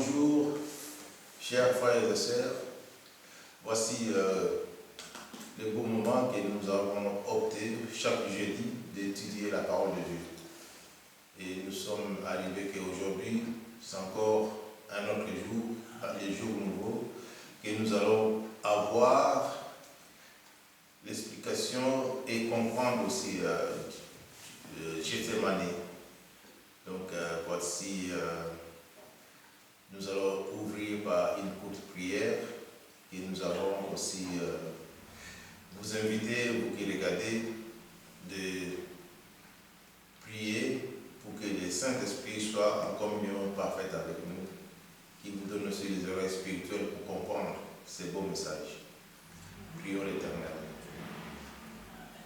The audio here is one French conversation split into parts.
bonjour, chers frères et sœurs. Voici le beau moment que nous avons opté chaque jeudi d'étudier la parole de Dieu. Et nous sommes arrivés qu'aujourd'hui, c'est encore un autre jour, un jour nouveau, que nous allons avoir l'explication et comprendre aussi Gethsémani. Donc voici, nous allons ouvrir par une courte prière et nous allons aussi vous inviter, vous qui regardez, de prier pour que le Saint-Esprit soit en communion parfaite avec nous, qui vous donne aussi les oreilles spirituelles pour comprendre ces beaux messages. Prions l'Éternel.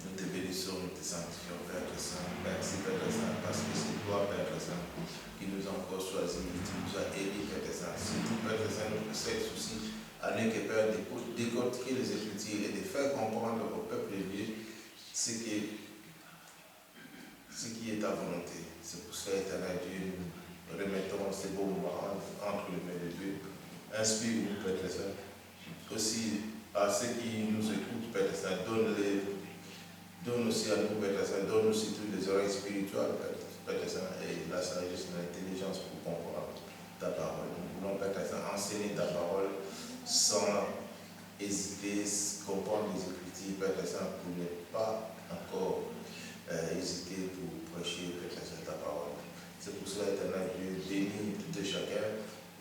Nous te bénissons, nous te sanctifions, Père très Saint. Merci, Père très Saint, parce que c'est toi, Père très Saint, qui nous a encore choisis, qui nous a élus, Père très Saint. C'est tout, Père très Saint, notre seul souci, à nous que, Père, décortiquer les Écritures et de faire comprendre au peuple de Dieu ce qui est ta volonté. C'est pour cela, Éternel Dieu, nous remettons ces beaux moments entre les mains de Dieu. Inspire-nous, Père très Saint. Aussi, à ceux qui nous écoutent, Père très Saint, donne aussi à nous, Père Saint, donne aussi toutes les oreilles spirituelles, Père Saint, et la sagesse et l'intelligence pour comprendre ta parole. Nous voulons, Père Saint, enseigner ta parole sans hésiter, comprendre les Écritures, Père Saint, pour ne pas encore hésiter pour prêcher, Père Saint, ta parole. C'est pour cela, Éternel Dieu, bénis tout et chacun,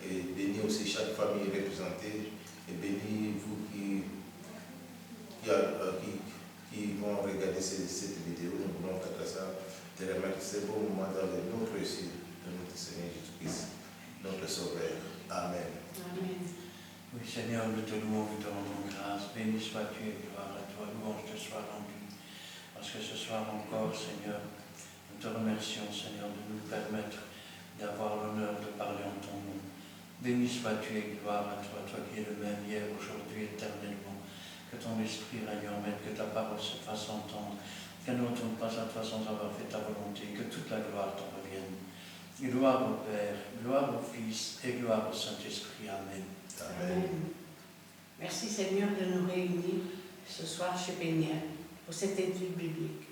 et bénis aussi chaque famille représentée, et bénis vous qui vont regarder cette vidéo. Nous voulons, Père Saint, te remettre ces beaux moments dans le nom précieux de notre Seigneur Jésus-Christ, notre Sauveur. Amen. Amen. Oui, Seigneur, nous te louons, nous te rendons grâce. Béni sois-tu et gloire à toi. Louange te soit rendue. Parce que ce soir encore, Seigneur, nous te remercions, Seigneur, de nous permettre d'avoir l'honneur de parler en ton nom. Béni sois-tu et gloire à toi, toi qui es le même hier, aujourd'hui, éternellement. Que ton esprit règne en maître, que ta parole se fasse entendre, qu'elle ne retourne pas à toi sans avoir fait ta volonté, que toute la gloire t'en revienne. Gloire au Père, gloire au Fils et gloire au Saint-Esprit. Amen. Amen. Merci Seigneur de nous réunir ce soir chez Béniel pour cette étude biblique.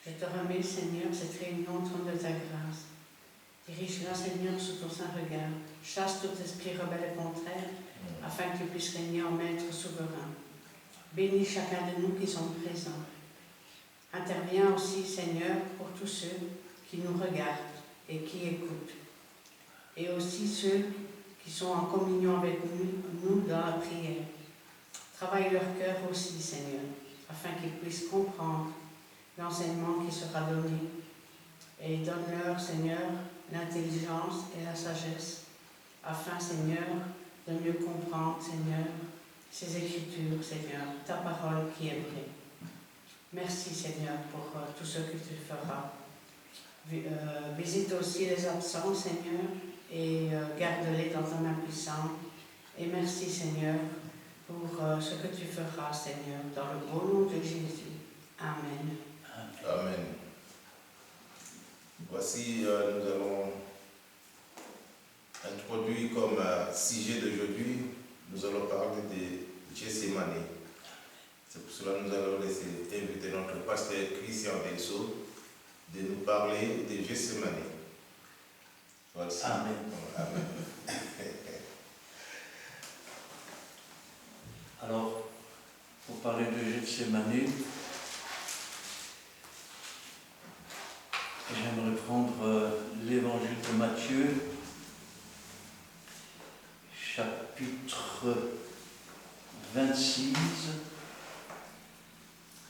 Je te remets Seigneur cette réunion au trône de ta grâce. Dirige-la Seigneur sous ton saint regard, chasse tout esprit rebelle et contraire, afin que tu puisses régner en maître souverain. Bénis chacun de nous qui sont présents. Interviens aussi, Seigneur, pour tous ceux qui nous regardent et qui écoutent. Et aussi ceux qui sont en communion avec nous dans la prière. Travaille leur cœur aussi, Seigneur, afin qu'ils puissent comprendre l'enseignement qui sera donné. Et donne-leur, Seigneur, l'intelligence et la sagesse, afin, Seigneur, de mieux comprendre, Seigneur, ces Écritures, Seigneur, ta parole qui est vraie. Merci, Seigneur, pour tout ce que tu feras. Visite aussi les absents, Seigneur, et garde-les dans ta main puissante. Et merci, Seigneur, pour ce que tu feras, Seigneur, dans le beau nom de Jésus. Amen. Amen. Voici, nous allons introduire comme sujet d'aujourd'hui, nous allons parler de Gethsémani. C'est pour cela que nous allons laisser inviter notre pasteur Christian Delso de nous parler de Gethsémani. Voici. Amen. Amen. Alors, pour parler de Gethsémani, j'aimerais prendre l'évangile de Matthieu, chapitre 26,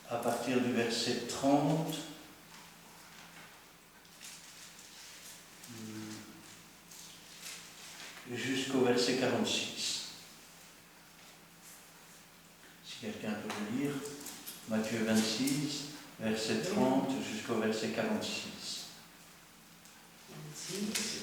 à partir du verset 30 jusqu'au verset 46. Si quelqu'un peut le lire, Matthieu 26, verset 30 jusqu'au verset 46. Merci.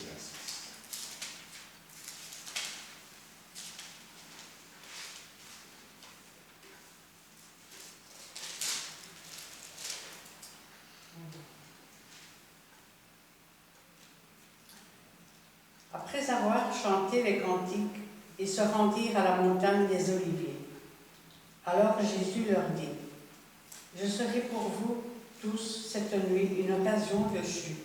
Après avoir chanté les cantiques, ils se rendirent à la montagne des Oliviers. Alors Jésus leur dit, « Je serai pour vous tous cette nuit une occasion de chute,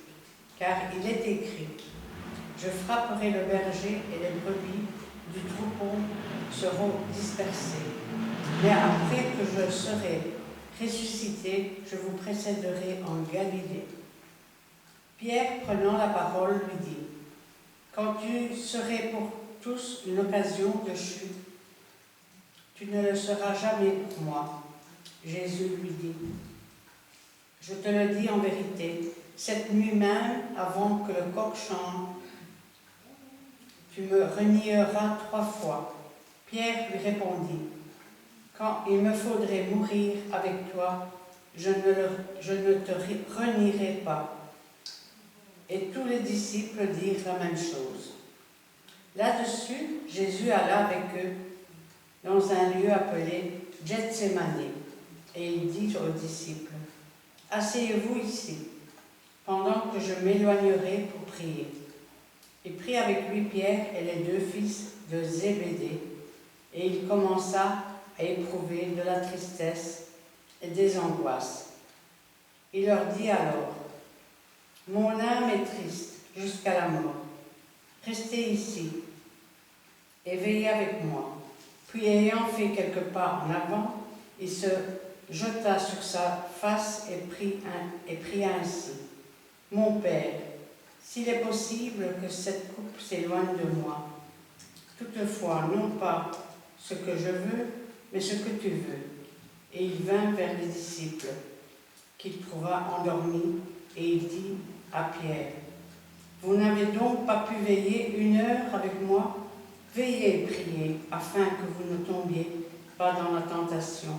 car il est écrit, « Je frapperai le berger et les brebis du troupeau seront dispersées. Mais après que je serai ressuscité, je vous précéderai en Galilée. » Pierre, prenant la parole, lui dit, « Quand tu serais pour tous une occasion de chute, tu ne le seras jamais pour moi. » Jésus lui dit, « Je te le dis en vérité, cette nuit même, avant que le coq chante, tu me renieras 3 fois. » Pierre lui répondit, « Quand il me faudrait mourir avec toi, je ne te renierai pas. » Et tous les disciples dirent la même chose. Là-dessus, Jésus alla avec eux dans un lieu appelé Gethsémane, et il dit aux disciples, « Asseyez-vous ici, pendant que je m'éloignerai pour prier. » Il prit avec lui Pierre et les 2 fils de Zébédée, et il commença à éprouver de la tristesse et des angoisses. Il leur dit alors, « Mon âme est triste jusqu'à la mort. Restez ici et veillez avec moi. » Puis ayant fait quelques pas en avant, il se jeta sur sa face et pria ainsi, « Mon Père, s'il est possible que cette coupe s'éloigne de moi, toutefois non pas ce que je veux, mais ce que tu veux. » Et il vint vers les disciples, qu'il trouva endormis, et il dit à Pierre, « Vous n'avez donc pas pu veiller 1 heure avec moi? Veillez et priez, afin que vous ne tombiez pas dans la tentation.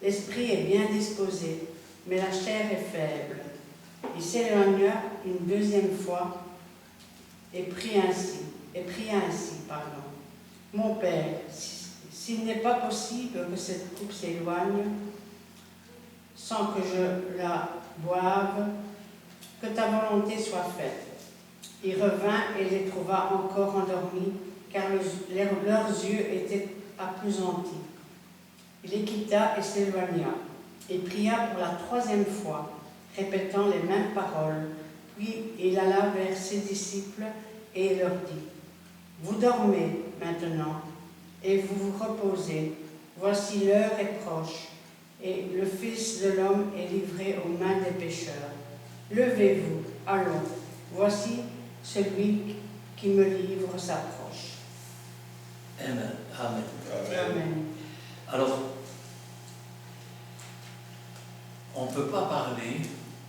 L'esprit est bien disposé, mais la chair est faible. » Il s'éloigna une 2e fois et pria ainsi, « Mon Père, s'il n'est pas possible que cette coupe s'éloigne, sans que je la boive, que ta volonté soit faite. » Il revint et les trouva encore endormis, car leurs yeux étaient appesantis. Il les quitta et s'éloigna, et pria pour la 3e fois, répétant les mêmes paroles. Puis il alla vers ses disciples et leur dit, « Vous dormez maintenant, et vous vous reposez. Voici l'heure est proche, et le Fils de l'homme est livré aux mains des pécheurs. Levez-vous, allons, voici celui qui me livre s'approche. » Amen. Amen. Amen. Alors, on ne peut pas parler,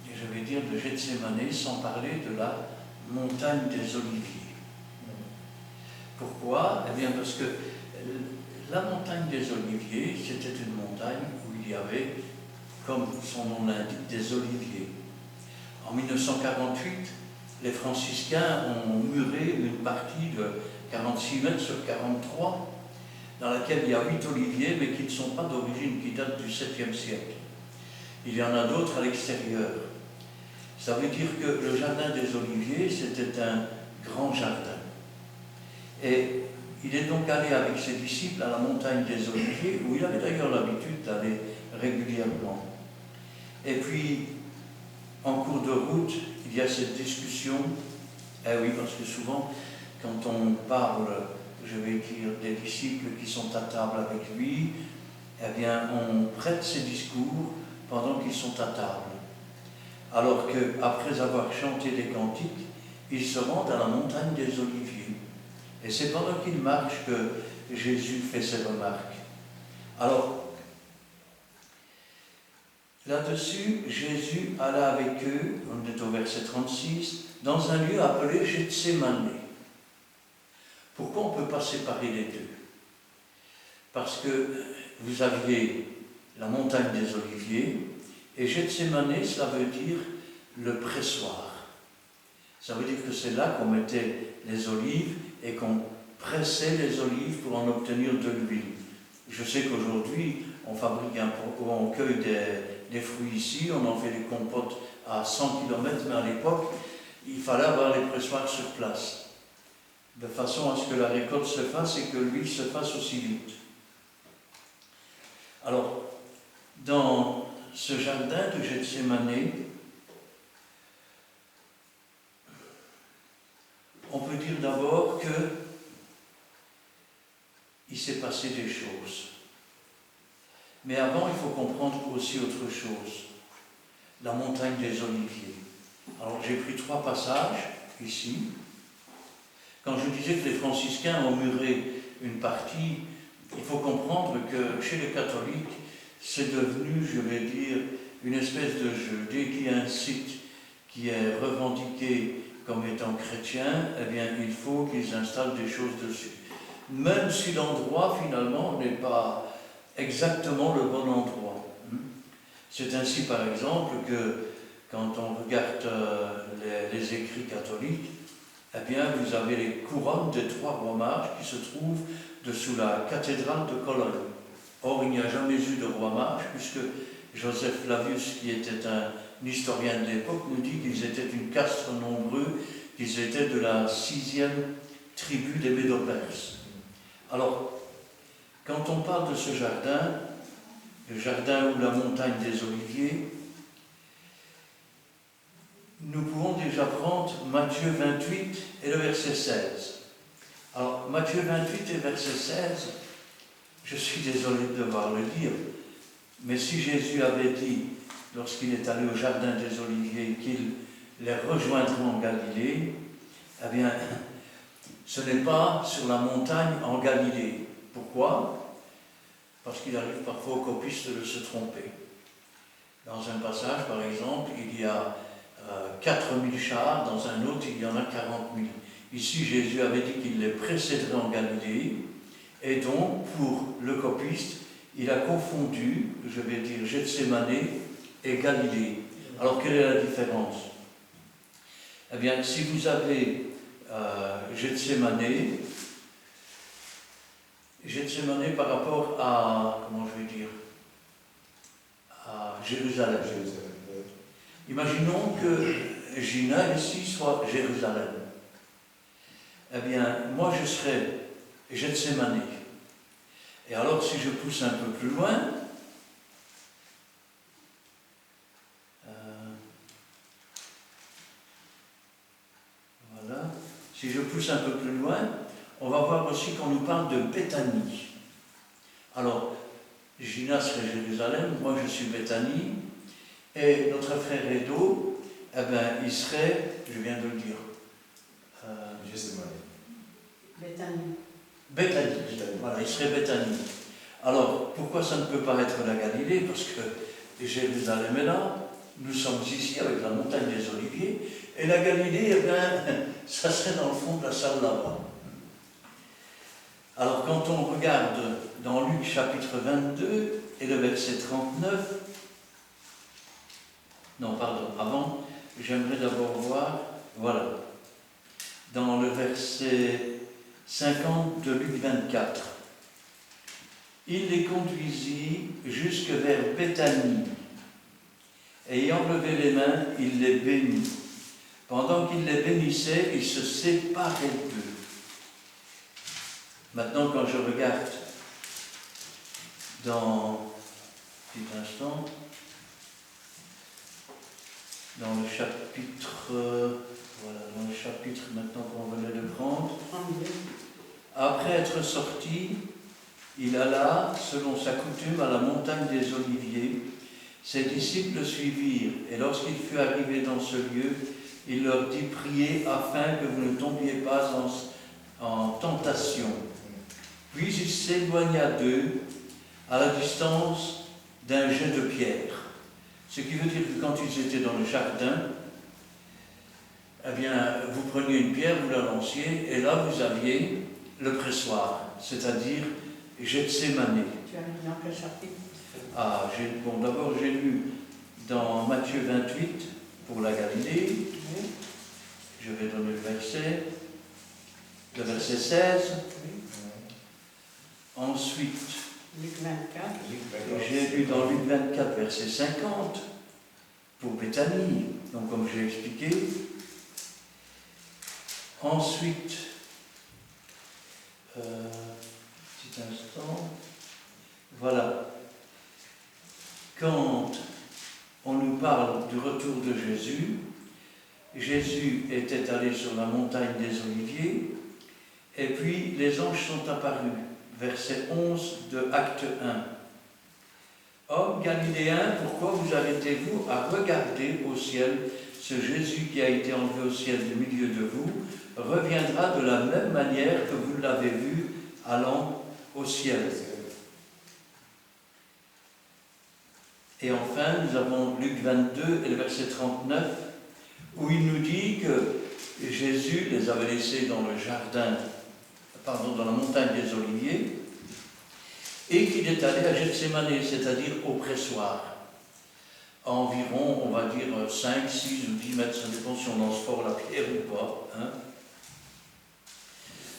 et je vais dire de Gethsémane, sans parler de la montagne des Oliviers. Pourquoi? Eh bien parce que la montagne des Oliviers, c'était une montagne où il y avait, comme son nom l'indique, des oliviers. En 1948, les franciscains ont muré une partie de 46 mètres sur 43, dans laquelle il y a 8 oliviers, mais qui ne sont pas d'origine, qui datent du 7e siècle. Il y en a d'autres à l'extérieur. Ça veut dire que le jardin des Oliviers, c'était un grand jardin. Et il est donc allé avec ses disciples à la montagne des Oliviers, où il avait d'ailleurs l'habitude d'aller régulièrement. Et puis, en cours de route, il y a cette discussion. Eh oui, parce que souvent, quand on parle, je vais dire, des disciples qui sont à table avec lui, eh bien, on prête ses discours pendant qu'ils sont à table. Alors qu'après avoir chanté des cantiques, ils se rendent à la montagne des Oliviers. Et c'est pendant qu'ils marchent que Jésus fait ses remarques. Alors, là-dessus, Jésus alla avec eux, on est au verset 36, dans un lieu appelé Gethsémane. Pourquoi on ne peut pas séparer les deux? Parce que vous aviez la montagne des Oliviers, et Gethsémane, cela veut dire le pressoir. Ça veut dire que c'est là qu'on mettait les olives et qu'on pressait les olives pour en obtenir de l'huile. Je sais qu'aujourd'hui, on fabrique on cueille des fruits ici, on en fait des compotes à 100 km, mais à l'époque, il fallait avoir les pressoirs sur place. de façon à ce que la récolte se fasse et que l'huile se fasse aussi vite. Alors, dans ce jardin de Gethsémane, on peut dire d'abord qu'il s'est passé des choses. Mais avant, il faut comprendre aussi autre chose. La montagne des Oliviers. Alors, j'ai pris 3 passages ici. Quand je disais que les franciscains ont muré une partie, il faut comprendre que chez les catholiques, c'est devenu, je vais dire, une espèce de jeu. Dès qu'il y a un site qui est revendiqué comme étant chrétien, eh bien, il faut qu'ils installent des choses dessus. Même si l'endroit, finalement, n'est pas exactement le bon endroit. C'est ainsi, par exemple, que quand on regarde les écrits catholiques, eh bien, vous avez les couronnes des 3 rois mages qui se trouvent dessous la cathédrale de Cologne. Or, il n'y a jamais eu de roi mage, puisque Joseph Flavius, qui était un historien de l'époque, nous dit qu'ils étaient une caste nombreux, qu'ils étaient de la 6e tribu des Médo-Perses. Alors, quand on parle de ce jardin, le jardin ou la montagne des Oliviers, nous pouvons déjà prendre Matthieu 28 et le verset 16. Alors, Matthieu 28 et verset 16, je suis désolé de devoir le dire, mais si Jésus avait dit, lorsqu'il est allé au jardin des Oliviers, qu'il les rejoindrait en Galilée, eh bien, ce n'est pas sur la montagne en Galilée. Pourquoi? Parce qu'il arrive parfois aux copistes de se tromper. Dans un passage, par exemple, il y a 4000 chars, dans un autre, il y en a 40 000. Ici, Jésus avait dit qu'il les précéderait en Galilée, et donc, pour le copiste, il a confondu, je vais dire, Gethsémane et Galilée. Alors, quelle est la différence? Eh bien, si vous avez Gethsémane par rapport à, comment je vais dire, à Jérusalem. Imaginons que Gina, ici, soit Jérusalem. Eh bien, moi, je serais Gethsémane. Et alors, si je pousse un peu plus loin, voilà, si je pousse un peu plus loin, on va voir aussi qu'on nous parle de Béthanie. Alors, Gina serait Jérusalem, moi je suis Béthanie, et notre frère Edo, eh bien, il serait, je viens de le dire, Béthanie. Béthanie, voilà, il serait Béthanie. Alors, pourquoi ça ne peut pas être la Galilée? Parce que Jérusalem est là, nous sommes ici avec la montagne des Oliviers, et la Galilée, eh bien, ça serait dans le fond de la salle là-bas. Alors, quand on regarde dans Luc chapitre 22 et le verset 39, non, pardon, avant, j'aimerais d'abord voir, voilà, dans le verset 50 de Luc 24. Il les conduisit jusque vers Béthanie. Ayant levé les mains, il les bénit. Pendant qu'il les bénissait, il se séparait d'eux. Maintenant, quand je regarde dans, un petit instant, dans le chapitre, voilà, dans le chapitre maintenant qu'on venait de prendre, après être sorti, il alla, selon sa coutume, à la montagne des Oliviers. Ses disciples le suivirent, et lorsqu'il fut arrivé dans ce lieu, il leur dit: priez afin que vous ne tombiez pas en tentation. Puis il s'éloigna d'eux à la distance d'un jet de pierre. Ce qui veut dire que quand ils étaient dans le jardin, eh bien, vous preniez une pierre, vous la lanciez, et là vous aviez le pressoir, c'est-à-dire Gethsémane. Tu as lu dans quel chapitre? Ah, bon, d'abord j'ai lu dans Matthieu 28 pour la Galilée. Oui. Je vais donner le verset 16. Oui. Ensuite, Luc 24. j'ai lu dans Luc 24, verset 50 pour Béthanie, donc comme j'ai expliqué. Ensuite, Petit instant. Voilà. Quand on nous parle du retour de Jésus, Jésus était allé sur la montagne des Oliviers, et puis les anges sont apparus. Verset 11 de Acte 1. Hommes Galiléens, pourquoi vous arrêtez-vous à regarder au ciel? Ce Jésus qui a été enlevé au ciel du milieu de vous reviendra de la même manière que vous l'avez vu allant au ciel. Et enfin, nous avons Luc 22 et le verset 39, où il nous dit que Jésus les avait laissés dans le jardin, dans la montagne des Oliviers, et qu'il est allé à Gethsémane, c'est-à-dire au pressoir. À environ, on va dire, 5, 6 ou 10 mètres, ça dépend si on lance fort la pierre ou pas. Hein.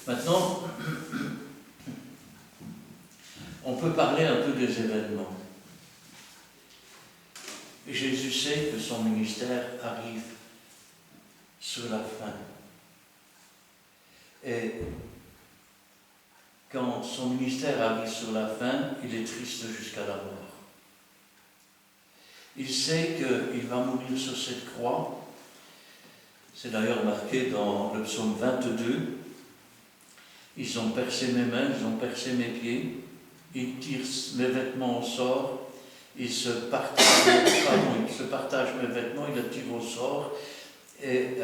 Maintenant, on peut parler un peu des événements. Jésus sait que son ministère arrive sur la fin. Et quand son ministère arrive sur la fin, il est triste jusqu'à la mort. Il sait qu'il va mourir sur cette croix. C'est d'ailleurs marqué dans le psaume 22. Ils ont percé mes mains, ils ont percé mes pieds, ils tirent mes vêtements au sort, ils se partagent mes vêtements, ils les tirent au sort, ils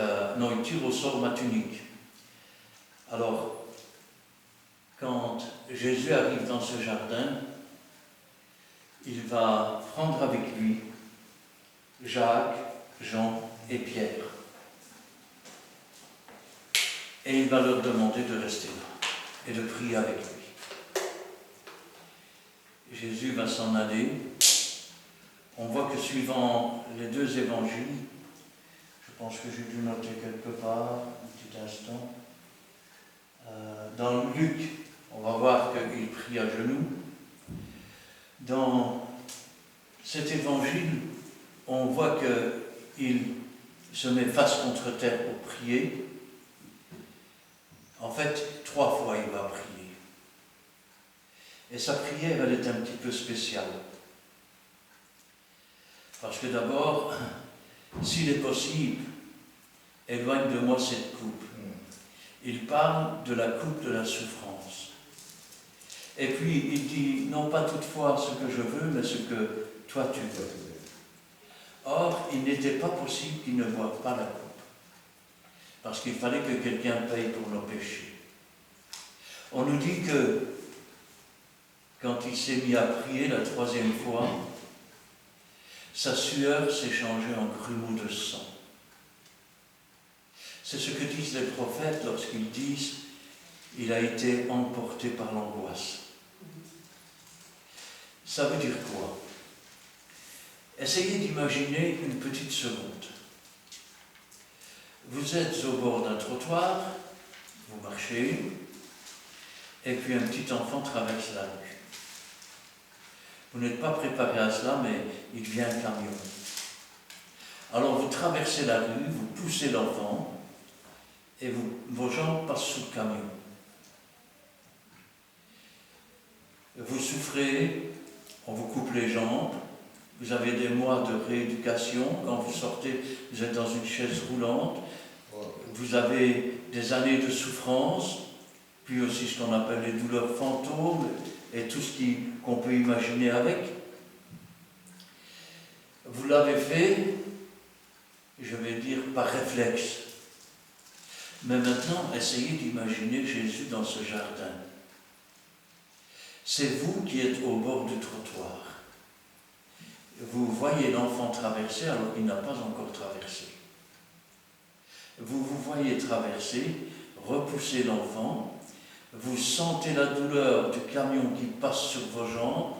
tirent au sort ma tunique. Alors, quand Jésus arrive dans ce jardin, il va prendre avec lui Jacques, Jean et Pierre. Et il va leur demander de rester là et de prier avec lui. Jésus va s'en aller. On voit que suivant les deux évangiles, je pense que j'ai dû noter quelque part, un petit instant, dans Luc, on va voir qu'il prie à genoux. Dans cet évangile, on voit qu'il se met face contre terre pour prier. En fait, 3 fois il va prier. Et sa prière, elle est un petit peu spéciale. Parce que d'abord, s'il est possible, éloigne de moi cette coupe. Il parle de la coupe de la souffrance. Et puis il dit, non pas toutefois ce que je veux, mais ce que toi tu veux. Or, il n'était pas possible qu'il ne boive pas la coupe. Parce qu'il fallait que quelqu'un paye pour nos péchés. On nous dit que quand il s'est mis à prier la 3e fois, sa sueur s'est changée en grumeaux de sang. C'est ce que disent les prophètes lorsqu'ils disent « il a été emporté par l'angoisse ». Ça veut dire quoi? Essayez d'imaginer une petite seconde. Vous êtes au bord d'un trottoir, vous marchez, et puis un petit enfant traverse la rue. Vous n'êtes pas préparé à cela, mais il vient un camion. Alors vous traversez la rue, vous poussez l'enfant, et vos jambes passent sous le camion. Vous souffrez, on vous coupe les jambes, vous avez des mois de rééducation, quand vous sortez, vous êtes dans une chaise roulante, vous avez des années de souffrance, puis aussi ce qu'on appelle les douleurs fantômes, et tout ce qu'on peut imaginer avec. Vous l'avez fait, je vais dire, par réflexe. Mais maintenant, essayez d'imaginer Jésus dans ce jardin. C'est vous qui êtes au bord du trottoir. Vous voyez l'enfant traverser alors qu'il n'a pas encore traversé. Vous vous voyez traverser, repousser l'enfant, vous sentez la douleur du camion qui passe sur vos jambes,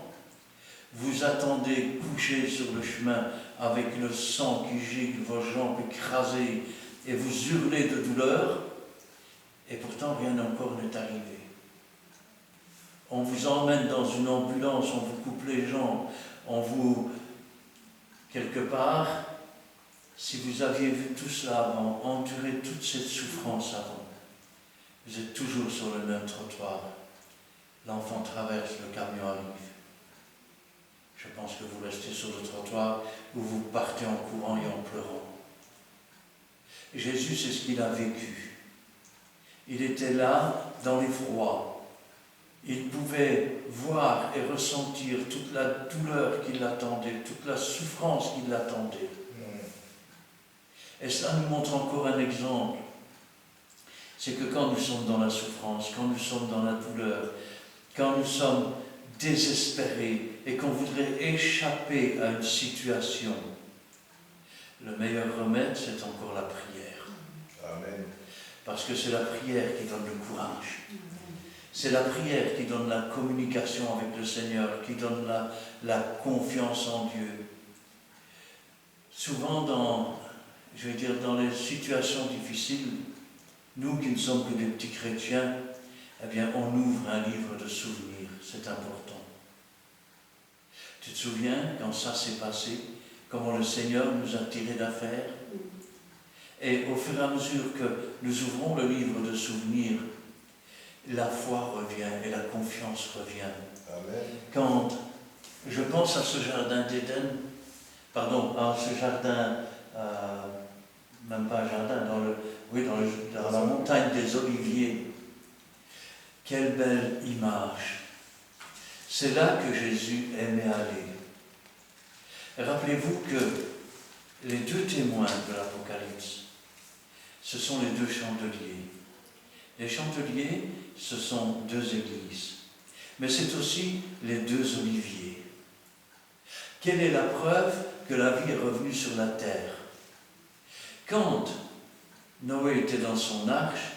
vous attendez couché sur le chemin avec le sang qui gicle, vos jambes écrasées, et vous hurlez de douleur, et pourtant rien encore n'est arrivé. On vous emmène dans une ambulance, on vous coupe les jambes, on vous... Quelque part, si vous aviez vu tout cela avant, enduré toute cette souffrance avant, vous êtes toujours sur le même trottoir. L'enfant traverse, le camion arrive. Je pense que vous restez sur le trottoir ou vous partez en courant et en pleurant. Jésus, c'est ce qu'il a vécu. Il était là dans l'effroi. Il pouvait voir et ressentir toute la douleur qui l'attendait, toute la souffrance qui l'attendait. Et cela nous montre encore un exemple. C'est que quand nous sommes dans la souffrance, quand nous sommes dans la douleur, quand nous sommes désespérés et qu'on voudrait échapper à une situation, le meilleur remède, c'est encore la prière. Amen. Parce que c'est la prière qui donne le courage. C'est la prière qui donne la communication avec le Seigneur, qui donne la confiance en Dieu. Souvent dans les situations difficiles, nous qui ne sommes que des petits chrétiens, eh bien, on ouvre un livre de souvenirs. C'est important. Tu te souviens quand ça s'est passé, comment le Seigneur nous a tirés d'affaire? Et au fur et à mesure que nous ouvrons le livre de souvenirs, la foi revient et la confiance revient. Amen. Quand je pense à ce jardin d'Éden, à ce jardin, même pas un jardin, dans la montagne des Oliviers, quelle belle image. C'est là que Jésus aimait aller. Et rappelez-vous que les deux témoins de l'Apocalypse, ce sont les deux chandeliers. Les chandeliers, ce sont deux églises. Mais c'est aussi les deux oliviers. Quelle est la preuve que la vie est revenue sur la terre? Quand Noé était dans son arche,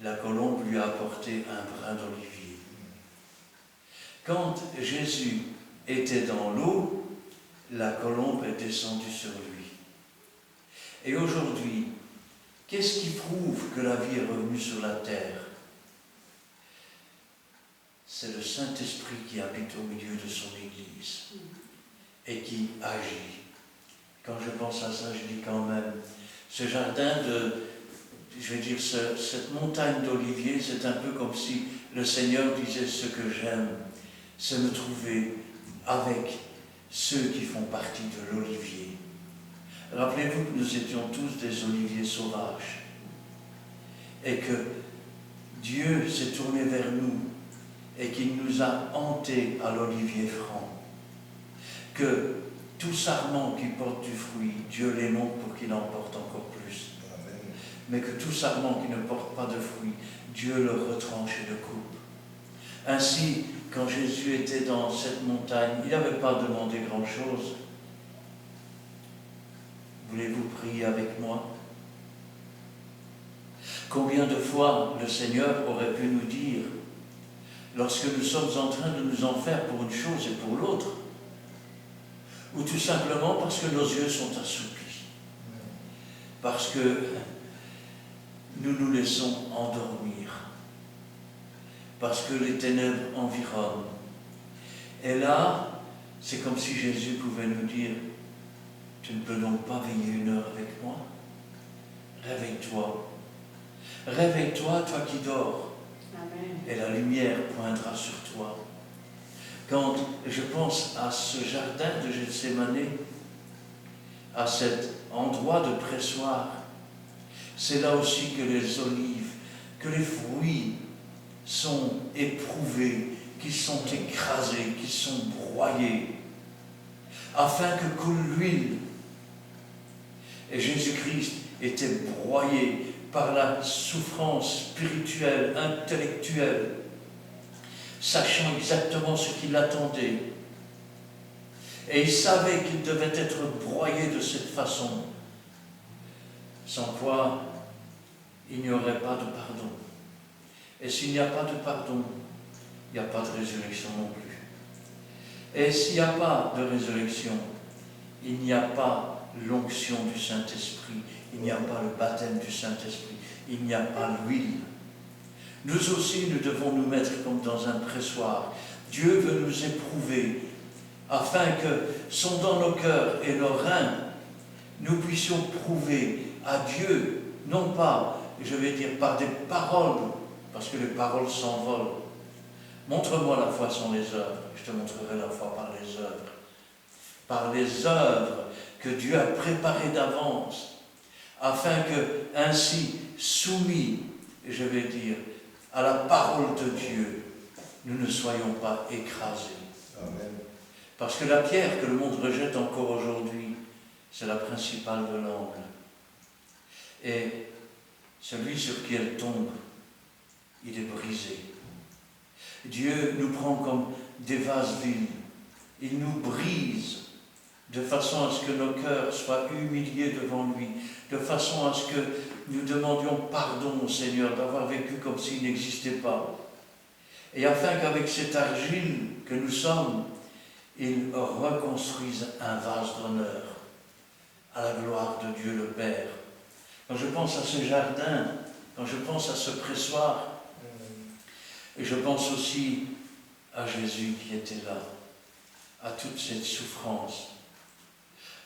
la colombe lui a apporté un brin d'olivier. Quand Jésus était dans l'eau, la colombe est descendue sur lui. Et aujourd'hui, qu'est-ce qui prouve que la vie est revenue sur la terre? C'est le Saint-Esprit qui habite au milieu de son Église et qui agit. Quand je pense à ça, je dis quand même, ce jardin cette montagne d'oliviers, c'est un peu comme si le Seigneur disait: ce que j'aime, c'est me trouver avec ceux qui font partie de l'olivier. Rappelez-vous que nous étions tous des oliviers sauvages et que Dieu s'est tourné vers nous et qu'il nous a hantés à l'olivier franc. Que tout sarment qui porte du fruit, Dieu les monte pour qu'il en porte encore plus. Amen. Mais que tout sarment qui ne porte pas de fruit, Dieu le retranche et le coupe. Ainsi, quand Jésus était dans cette montagne, il n'avait pas demandé grand-chose. Voulez-vous prier avec moi? Combien de fois le Seigneur aurait pu nous dire, lorsque nous sommes en train de nous en faire pour une chose et pour l'autre, ou tout simplement parce que nos yeux sont assoupis, parce que nous nous laissons endormir, parce que les ténèbres environnent. Et là, c'est comme si Jésus pouvait nous dire: tu ne peux donc pas veiller une heure avec moi? Réveille-toi. Réveille-toi, toi qui dors. Amen. Et la lumière poindra sur toi. Quand je pense à ce jardin de Gethsémane, à cet endroit de pressoir, c'est là aussi que les olives, que les fruits sont éprouvés, qui sont écrasés, qui sont broyés, afin que coule l'huile. Et Jésus-Christ était broyé par la souffrance spirituelle, intellectuelle, sachant exactement ce qui l'attendait. Et il savait qu'il devait être broyé de cette façon, sans quoi il n'y aurait pas de pardon. Et s'il n'y a pas de pardon, il n'y a pas de résurrection non plus. Et s'il n'y a pas de résurrection, il n'y a pas l'onction du Saint-Esprit, il n'y a pas le baptême du Saint-Esprit, il n'y a pas l'huile. Nous aussi, nous devons nous mettre comme dans un pressoir. Dieu veut nous éprouver, afin que, sondant nos cœurs et nos reins, nous puissions prouver à Dieu, non pas, je vais dire, par des paroles parce que les paroles s'envolent. Montre-moi la foi sans les œuvres, je te montrerai la foi par les œuvres. Par les œuvres que Dieu a préparées d'avance, afin que, ainsi, soumis, je vais dire, à la parole de Dieu, nous ne soyons pas écrasés. Amen. Parce que la pierre que le monde rejette encore aujourd'hui, c'est la principale de l'angle. Et celui sur qui elle tombe, il est brisé. Dieu nous prend comme des vases vides. Il nous brise de façon à ce que nos cœurs soient humiliés devant lui, de façon à ce que nous demandions pardon au Seigneur d'avoir vécu comme s'il n'existait pas. Et afin qu'avec cette argile que nous sommes, il reconstruise un vase d'honneur à la gloire de Dieu le Père. Quand je pense à ce jardin, quand je pense à ce pressoir, et je pense aussi à Jésus qui était là, à toute cette souffrance.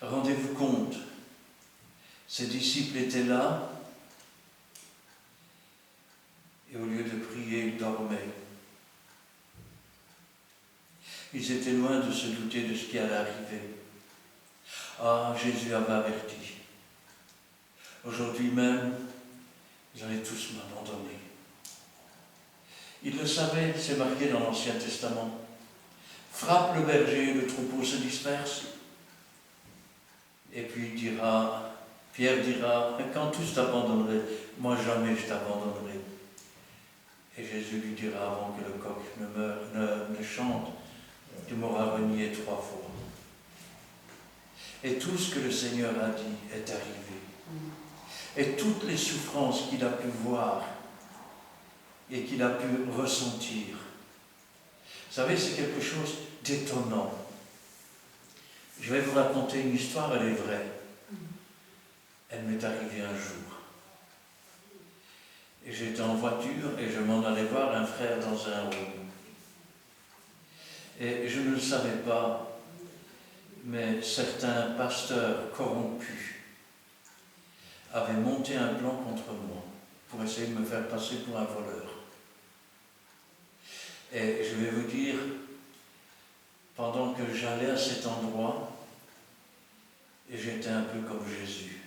Rendez-vous compte, ses disciples étaient là, et au lieu de prier, ils dormaient. Ils étaient loin de se douter de ce qui allait arriver. Ah, Jésus avait averti. Aujourd'hui même, ils allaient tous m'abandonner. Il le savait, c'est marqué dans l'Ancien Testament. Frappe le berger, le troupeau se disperse. Et puis Pierre dira, quand tous t'abandonneraient, moi jamais je t'abandonnerai. Et Jésus lui dira, avant que le coq ne chante, tu m'auras renié 3 fois. Et tout ce que le Seigneur a dit est arrivé. Et toutes les souffrances qu'il a pu voir et qu'il a pu ressentir. Vous savez, c'est quelque chose d'étonnant. Je vais vous raconter une histoire, elle est vraie. Elle m'est arrivée un jour. Et j'étais en voiture et je m'en allais voir un frère dans un room. Et je ne le savais pas, mais certains pasteurs corrompus avaient monté un plan contre moi pour essayer de me faire passer pour un voleur. Et je vais vous dire, pendant que j'allais à cet endroit, et j'étais un peu comme Jésus.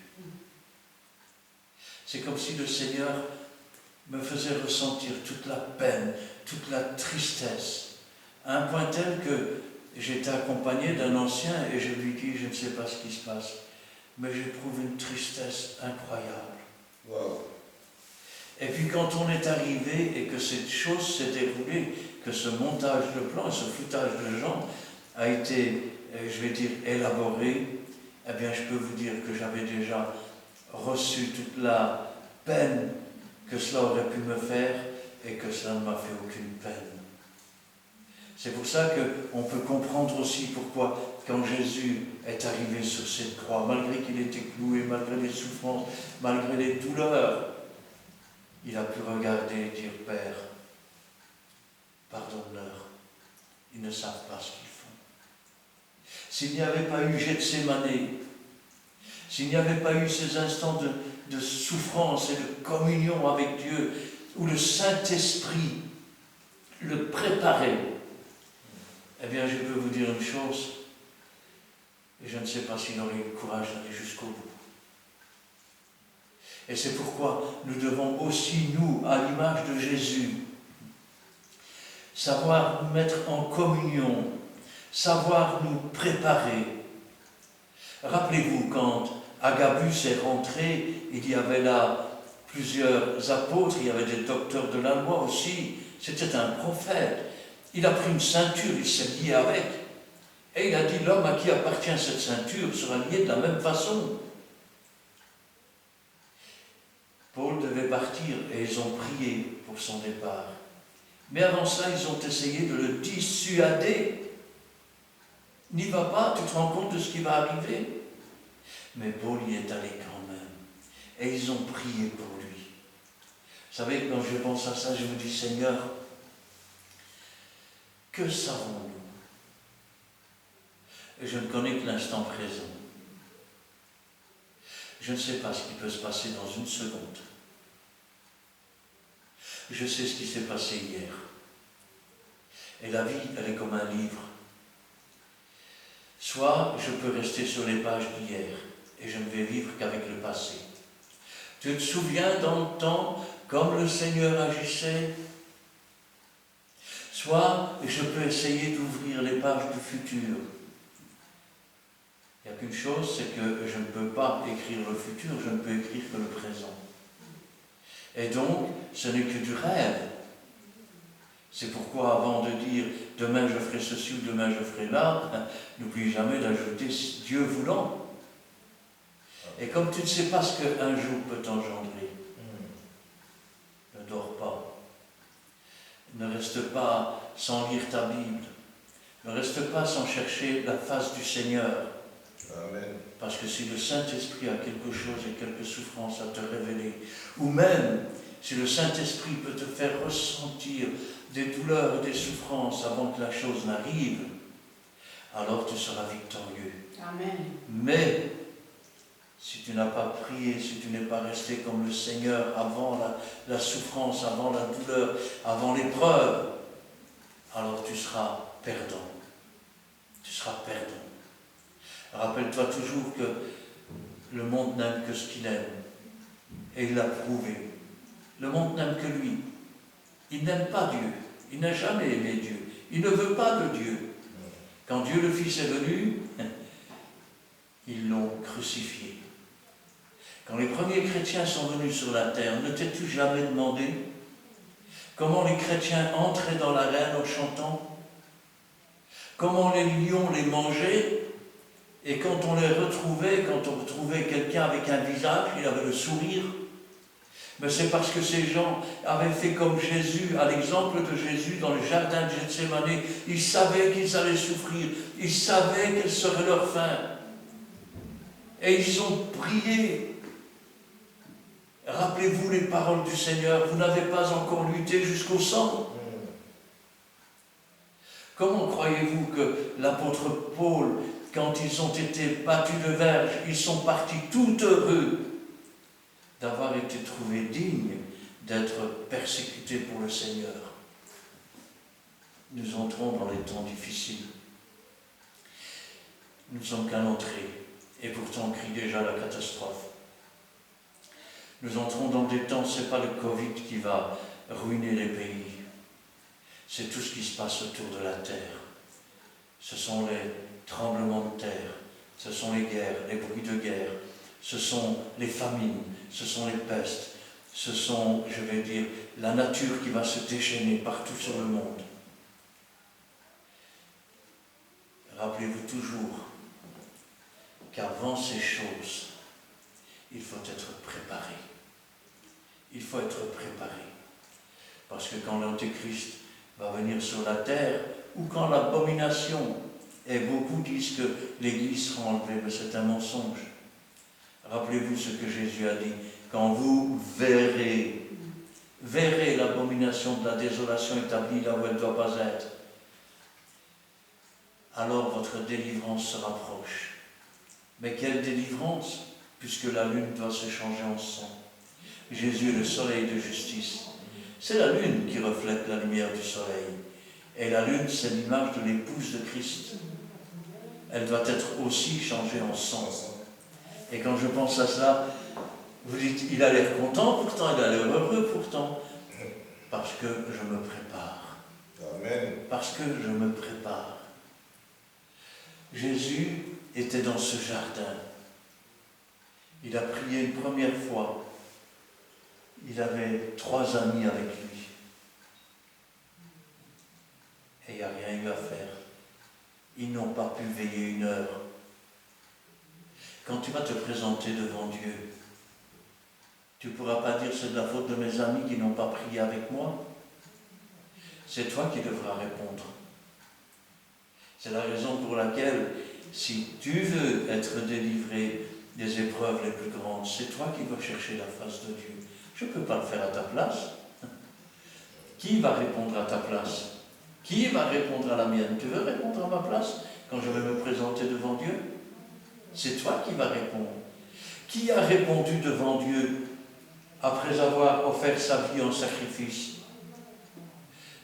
C'est comme si le Seigneur me faisait ressentir toute la peine, toute la tristesse, à un point tel que j'étais accompagné d'un ancien et je lui dis, je ne sais pas ce qui se passe, mais j'éprouve une tristesse incroyable. Wow. Et puis quand on est arrivé et que cette chose s'est déroulée, que ce montage de plan et ce foutage de gens a été, je vais dire, élaboré, eh bien je peux vous dire que j'avais déjà reçu toute la peine que cela aurait pu me faire et que cela ne m'a fait aucune peine. C'est pour ça qu'on peut comprendre aussi pourquoi, quand Jésus est arrivé sur cette croix, malgré qu'il était cloué, malgré les souffrances, malgré les douleurs, il a pu regarder et dire, Père, pardonne-leur, ils ne savent pas ce qu'ils font. S'il n'y avait pas eu Gethsémane, s'il n'y avait pas eu ces instants de souffrance et de communion avec Dieu, où le Saint-Esprit le préparait, eh bien je peux vous dire une chose, et je ne sais pas s'il aurait eu le courage d'aller jusqu'au bout. Et c'est pourquoi nous devons aussi, nous, à l'image de Jésus, savoir nous mettre en communion, savoir nous préparer. Rappelez-vous, quand Agabus est rentré, il y avait là plusieurs apôtres, il y avait des docteurs de la loi aussi, c'était un prophète. Il a pris une ceinture, il s'est lié avec, et il a dit, l'homme à qui appartient cette ceinture sera lié de la même façon. Paul devait partir et ils ont prié pour son départ. Mais avant ça, ils ont essayé de le dissuader. N'y va pas, tu te rends compte de ce qui va arriver. Mais Paul y est allé quand même. Et ils ont prié pour lui. Vous savez, quand je pense à ça, je me dis, Seigneur, que savons-nous? Et je ne connais que l'instant présent. Je ne sais pas ce qui peut se passer dans une seconde. je sais ce qui s'est passé hier. Et la vie, elle est comme un livre. Soit je peux rester sur les pages d'hier et je ne vais vivre qu'avec le passé. Tu te souviens dans le temps comme le Seigneur agissait? Soit je peux essayer d'ouvrir les pages du futur. Il n'y a qu'une chose, c'est que je ne peux pas écrire le futur, je ne peux écrire que le présent. Et donc, ce n'est que du rêve. C'est pourquoi avant de dire « demain je ferai ceci ou demain je ferai là », n'oublie jamais d'ajouter « Dieu voulant ». Et comme tu ne sais pas ce qu'un jour peut engendrer, ne dors pas. Ne reste pas sans lire ta Bible. Ne reste pas sans chercher la face du Seigneur. Amen. Parce que si le Saint-Esprit a quelque chose et quelque souffrance à te révéler, ou même si le Saint-Esprit peut te faire ressentir des douleurs et des souffrances avant que la chose n'arrive, alors tu seras victorieux. Amen. Mais si tu n'as pas prié, si tu n'es pas resté comme le Seigneur avant la souffrance, avant la douleur, avant l'épreuve, alors tu seras perdant. Tu seras perdant. Rappelle-toi toujours que le monde n'aime que ce qu'il aime. Et il l'a prouvé. Le monde n'aime que lui. Il n'aime pas Dieu. Il n'a jamais aimé Dieu. Il ne veut pas de Dieu. Quand Dieu le Fils est venu, ils l'ont crucifié. Quand les premiers chrétiens sont venus sur la terre, ne t'es-tu jamais demandé comment les chrétiens entraient dans l'arène en chantant? Comment les lions les mangeaient? Et quand on les retrouvait, quand on retrouvait quelqu'un avec un visage, il avait le sourire. Mais c'est parce que ces gens avaient fait comme Jésus, à l'exemple de Jésus dans le jardin de Gethsémani. Ils savaient qu'ils allaient souffrir, ils savaient quelle serait leur fin. Et ils ont prié. Rappelez-vous les paroles du Seigneur, vous n'avez pas encore lutté jusqu'au sang. Comment croyez-vous que l'apôtre Paul, quand ils ont été battus de verge, ils sont partis tout heureux d'avoir été trouvés dignes d'être persécutés pour le Seigneur? Nous entrons dans les temps difficiles. Nous ne sommes qu'à l'entrée, et pourtant on crie déjà la catastrophe. Nous entrons dans des temps, ce n'est pas le Covid qui va ruiner les pays. C'est tout ce qui se passe autour de la terre. Ce sont les tremblements de terre, ce sont les guerres, les bruits de guerre, ce sont les famines, ce sont les pestes, ce sont, je vais dire, la nature qui va se déchaîner partout sur le monde. Rappelez-vous toujours qu'avant ces choses, il faut être préparé. Il faut être préparé. Parce que quand l'Antéchrist va venir sur la terre, ou quand l'abomination, et beaucoup disent que l'Église sera enlevée, mais c'est un mensonge. Rappelez-vous ce que Jésus a dit. Quand vous verrez l'abomination de la désolation établie là où elle ne doit pas être, alors votre délivrance se rapproche. Mais quelle délivrance, puisque la lune doit se changer en sang. Jésus est le soleil de justice. C'est la lune qui reflète la lumière du soleil. Et la lune, c'est l'image de l'épouse de Christ. Elle doit être aussi changée en sang. Et quand je pense à cela, vous dites, il a l'air content pourtant, il a l'air heureux pourtant. Parce que je me prépare. Amen. Parce que je me prépare. Jésus était dans ce jardin. Il a prié une première fois. Il avait 3 amis avec lui. Et il n'y a rien eu à faire. Ils n'ont pas pu veiller 1 heure. Quand tu vas te présenter devant Dieu, tu ne pourras pas dire c'est de la faute de mes amis qui n'ont pas prié avec moi. C'est toi qui devras répondre. C'est la raison pour laquelle, si tu veux être délivré des épreuves les plus grandes, c'est toi qui dois chercher la face de Dieu. Je ne peux pas le faire à ta place. Qui va répondre à ta place? Qui va répondre à la mienne? Tu veux répondre à ma place quand je vais me présenter devant Dieu? C'est toi qui vas répondre. Qui a répondu devant Dieu après avoir offert sa vie en sacrifice?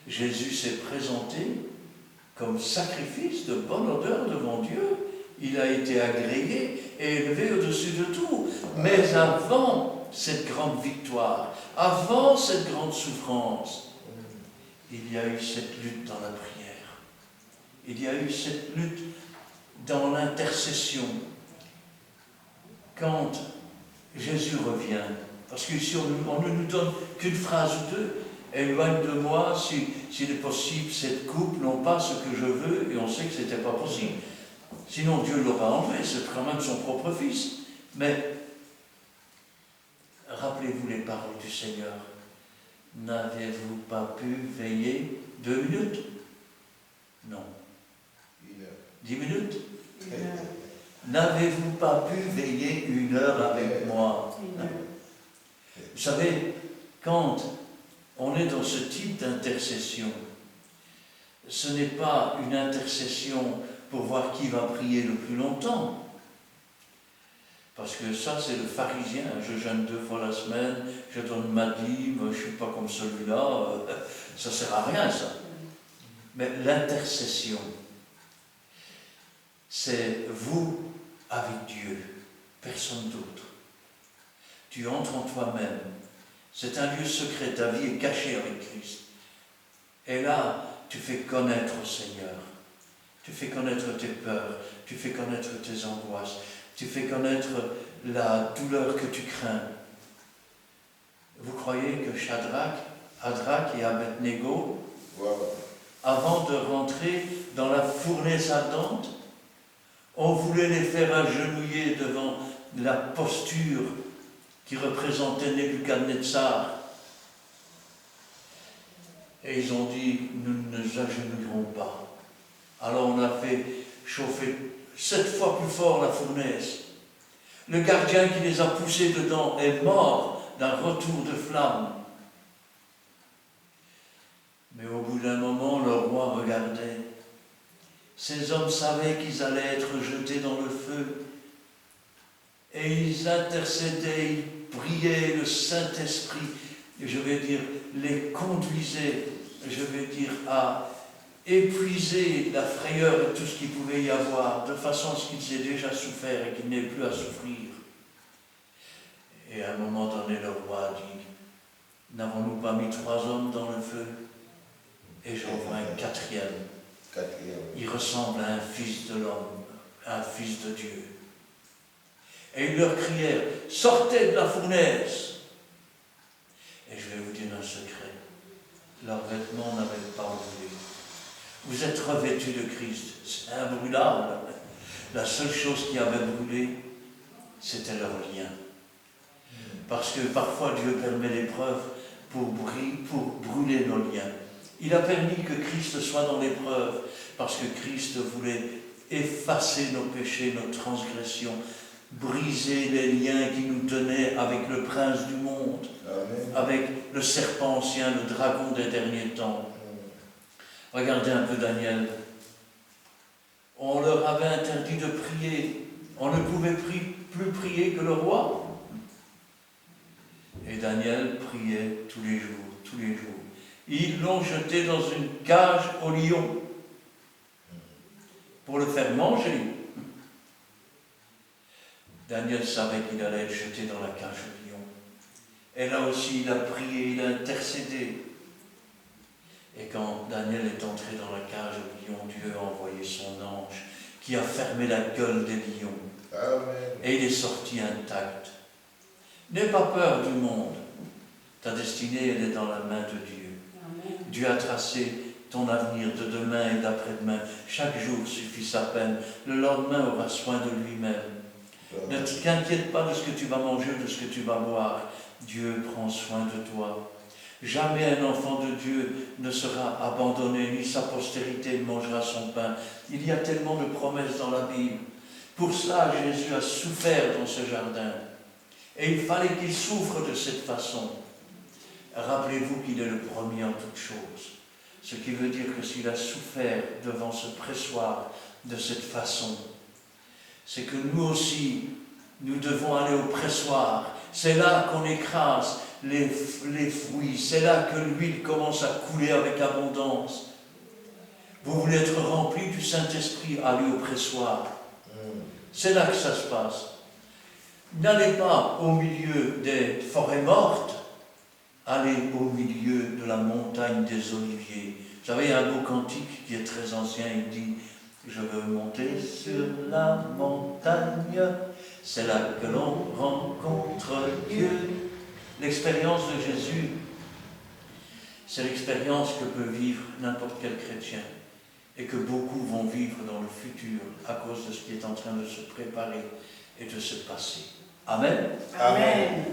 Jésus s'est présenté comme sacrifice de bonne odeur devant Dieu. Il a été agréé et élevé au-dessus de tout. Mais avant cette grande victoire, avant cette grande souffrance, il y a eu cette lutte dans la prière. Il y a eu cette lutte dans l'intercession. Quand Jésus revient, parce qu'ici on ne nous donne qu'une phrase ou deux, éloigne de moi, s'il est possible, cette coupe, non pas ce que je veux, et on sait que ce n'était pas possible. Sinon Dieu l'aura enlevé, c'est quand même son propre fils. Mais rappelez-vous les paroles du Seigneur. N'avez-vous pas pu veiller 2 minutes? Non. 10 minutes? N'avez-vous pas pu veiller 1 heure avec moi? Vous savez, quand on est dans ce type d'intercession, ce n'est pas une intercession pour voir qui va prier le plus longtemps. Parce que ça, c'est le pharisien. Je jeûne 2 fois la semaine, je donne ma dîme, je ne suis pas comme celui-là. Ça ne sert à rien, ça. Mais l'intercession, c'est vous avec Dieu, personne d'autre. Tu entres en toi-même. C'est un lieu secret, ta vie est cachée avec Christ. Et là, tu fais connaître au Seigneur. Tu fais connaître tes peurs, tu fais connaître tes angoisses, tu fais connaître la douleur que tu crains. Vous croyez que Shadrach, Hadrach et Abednego, avant de rentrer dans la fournaise ardente, on voulait les faire agenouiller devant la posture qui représentait Nebuchadnezzar. Et ils ont dit, nous ne nous agenouillerons pas. Alors on a fait chauffer 7 fois plus fort la fournaise. Le gardien qui les a poussés dedans est mort d'un retour de flamme. Mais au bout d'un moment, le roi regardait. Ces hommes savaient qu'ils allaient être jetés dans le feu. Et ils intercédaient, ils priaient, le Saint-Esprit, je vais dire, les conduisait, je vais dire, à épuiser la frayeur et tout ce qu'il pouvait y avoir, de façon à ce qu'ils aient déjà souffert et qu'ils n'aient plus à souffrir. Et à un moment donné, le roi a dit, n'avons-nous pas mis 3 hommes dans le feu? Et j'en vois un 4e. Il ressemble à un fils de l'homme, un fils de Dieu. Et ils leur crièrent, sortez de la fournaise. Et je vais vous dire un secret, leurs vêtements n'avaient pas brûlé. Vous êtes revêtus de Christ, c'est imbrûlable. La seule chose qui avait brûlé, c'était leur lien. Parce que parfois Dieu permet l'épreuve pour brûler nos liens. Il a permis que Christ soit dans l'épreuve, parce que Christ voulait effacer nos péchés, nos transgressions, briser les liens qui nous tenaient avec le prince du monde, Amen. Avec le serpent ancien, le dragon des derniers temps. Regardez un peu Daniel. On leur avait interdit de prier. On ne pouvait plus prier que le roi. Et Daniel priait tous les jours, tous les jours. Ils l'ont jeté dans une cage au lion pour le faire manger. Daniel savait qu'il allait être jeté dans la cage au lion. Et là aussi, il a prié, il a intercédé. Et quand Daniel est entré dans la cage au lion, Dieu a envoyé son ange qui a fermé la gueule des lions. Amen. Et il est sorti intact. N'aie pas peur du monde. Ta destinée, elle est dans la main de Dieu. Amen. Dieu a tracé ton avenir de demain et d'après-demain. Chaque jour suffit sa peine. Le lendemain aura soin de lui-même. Ne t'inquiète pas de ce que tu vas manger, de ce que tu vas boire. Dieu prend soin de toi. Jamais un enfant de Dieu ne sera abandonné, ni sa postérité ne mangera son pain. Il y a tellement de promesses dans la Bible. Pour cela, Jésus a souffert dans ce jardin. Et il fallait qu'il souffre de cette façon. Rappelez-vous qu'il est le premier en toutes choses. Ce qui veut dire que s'il a souffert devant ce pressoir de cette façon, c'est que nous aussi, nous devons aller au pressoir. C'est là qu'on écrase les fruits. C'est là que l'huile commence à couler avec abondance. Vous voulez être rempli du Saint-Esprit, allez au pressoir. C'est là que ça se passe. N'allez pas au milieu des forêts mortes, allez au milieu de la montagne des Oliviers. Vous savez, il y a un beau cantique qui est très ancien, il dit « Je veux monter sur la montagne, c'est là que l'on rencontre Dieu. » L'expérience de Jésus, c'est l'expérience que peut vivre n'importe quel chrétien et que beaucoup vont vivre dans le futur à cause de ce qui est en train de se préparer et de se passer. Amen. Amen.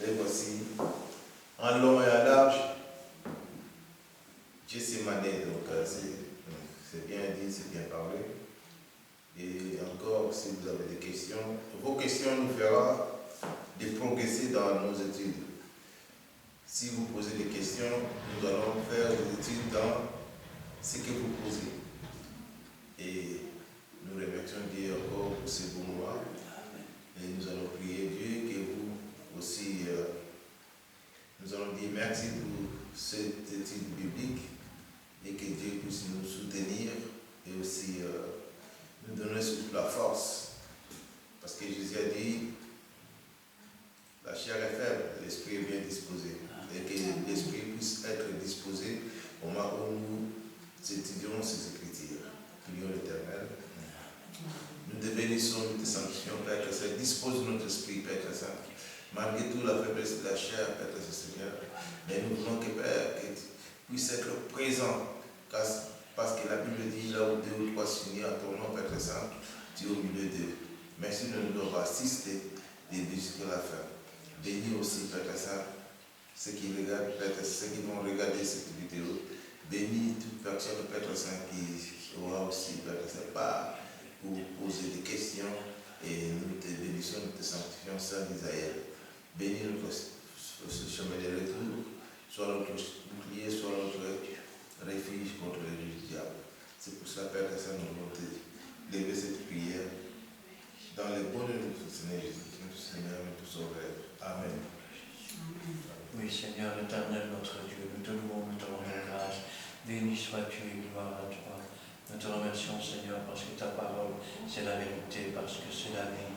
Et voici, en long et en large, Gethsémane, donc c'est bien dit, c'est bien parlé. Et encore, si vous avez des questions, vos questions nous feront de progresser dans nos études. Si vous posez des questions, nous allons faire des études dans ce que vous posez. Et nous remercions Dieu encore pour ce beau moment. Et nous allons prier Dieu que vous aussi, nous allons dire merci pour cette étude biblique et que Dieu puisse nous soutenir et aussi nous donner surtout la force. Parce que Jésus a dit, la chair est faible, l'esprit est bien disposé. Et que l'esprit puisse être disposé au moment où nous étudions ces Écritures. Prions l'Éternel. Nous te bénissons, nous te sanctifions, Père très saint. Dispose notre esprit, Père très saint. Malgré tout la faiblesse de la chair, Père très saint, Seigneur. Mais nous voulons que, Père, que tu puisses être présent. Parce que la Bible dit, là où 2 ou 3 s'unissent à ton nom, Père très saint, tu es au milieu d'eux. Merci de nous avoir assisté des débuts jusqu'à la fin. Bénis aussi, Père très saint, ceux qui regardent, Père très saint, ceux qui vont regarder cette vidéo. Bénis toute personne, Père très saint, qui aura aussi, Père très saint, part pour poser des questions. Et nous te bénissons, nous te sanctifions, Saint d'Israël. Bénis ce chemin de retour, soit notre bouclier, soit notre refuge contre le diable. C'est pour cela, Père très saint, nous voulons te lever cette prière dans les bonnes de notre Seigneur Jésus, notre Seigneur et notre Sauveur. Amen. Oui, Seigneur éternel, notre Dieu, nous te louons, nous te rendons grâce. Béni sois-tu et gloire à toi. Nous te remercions, Seigneur, parce que ta parole, c'est la vérité, parce que c'est la vie.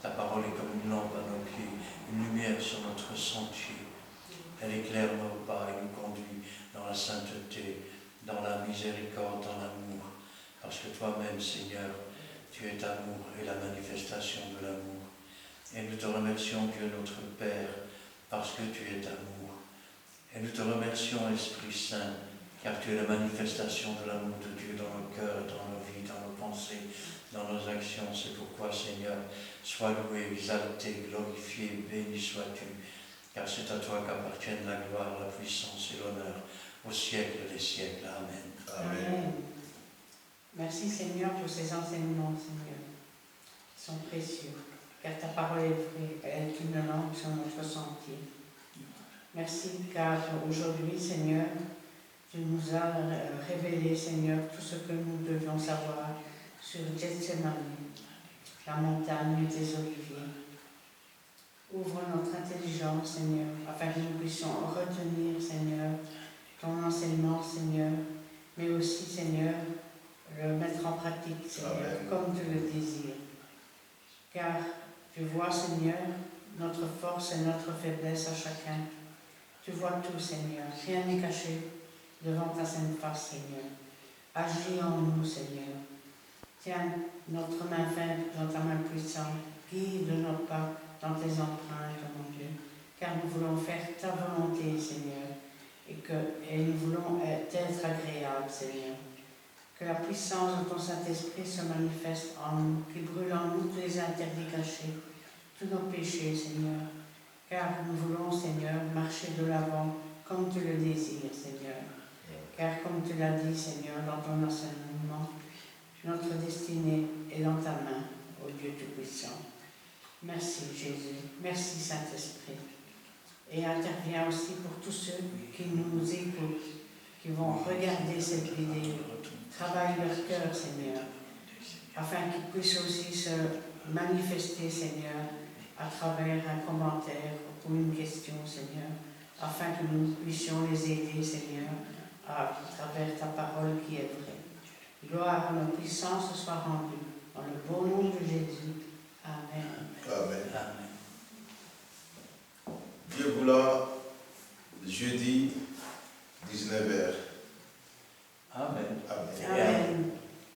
Ta parole est comme une lampe à nos pieds, une lumière sur notre sentier. Elle éclaire nos pas et nous conduit dans la sainteté, dans la miséricorde, dans l'amour. Parce que toi-même, Seigneur, tu es amour et la manifestation de l'amour. Et nous te remercions, Dieu notre Père, parce que tu es amour. Et nous te remercions, Esprit Saint, car tu es la manifestation de l'amour de Dieu dans nos cœurs, dans nos vies, dans nos pensées, dans nos actions. C'est pourquoi, Seigneur, sois loué, exalté, glorifié, béni sois-tu, car c'est à toi qu'appartiennent la gloire, la puissance et l'honneur, au siècle des siècles. Amen. Amen. Merci, Seigneur, pour ces enseignements, Seigneur, qui sont précieux, car ta parole est vraie, elle est une lampe sur notre sentier. Merci, car aujourd'hui, Seigneur, tu nous as révélé, Seigneur, tout ce que nous devions savoir sur Gethsémane, la montagne des Oliviers. Ouvre notre intelligence, Seigneur, afin que nous puissions retenir, Seigneur, ton enseignement, Seigneur, mais aussi, Seigneur, le mettre en pratique, Seigneur, Amen. comme tu le désires. Car tu vois, Seigneur, notre force et notre faiblesse à chacun. Tu vois tout, Seigneur, rien n'est caché devant ta sainte face, Seigneur. Agis en nous, Seigneur. Tiens notre main faible dans ta main puissante. Guide nos pas dans tes empreintes, mon Dieu. Car nous voulons faire ta volonté, Seigneur. Et nous voulons être agréables, Seigneur. Que la puissance de ton Saint-Esprit se manifeste en nous, qui brûle en nous tous les interdits cachés, tous nos péchés, Seigneur. Car nous voulons, Seigneur, marcher de l'avant comme tu le désires, Seigneur. Car comme tu l'as dit, Seigneur, dans ton enseignement, notre destinée est dans ta main, ô Dieu Tout-Puissant. Merci, Jésus. Merci, Saint-Esprit. Et interviens aussi pour tous ceux qui nous écoutent, qui vont regarder cette vidéo. Travaille leur cœur, Seigneur, afin qu'ils puissent aussi se manifester, Seigneur, à travers un commentaire pour une question, Seigneur, afin que nous puissions les aider, Seigneur, à travers ta parole qui est vraie. Gloire à notre puissance soit rendue. Dans le beau nom de Jésus. Amen. Amen. Amen. Dieu voulant, jeudi 19h.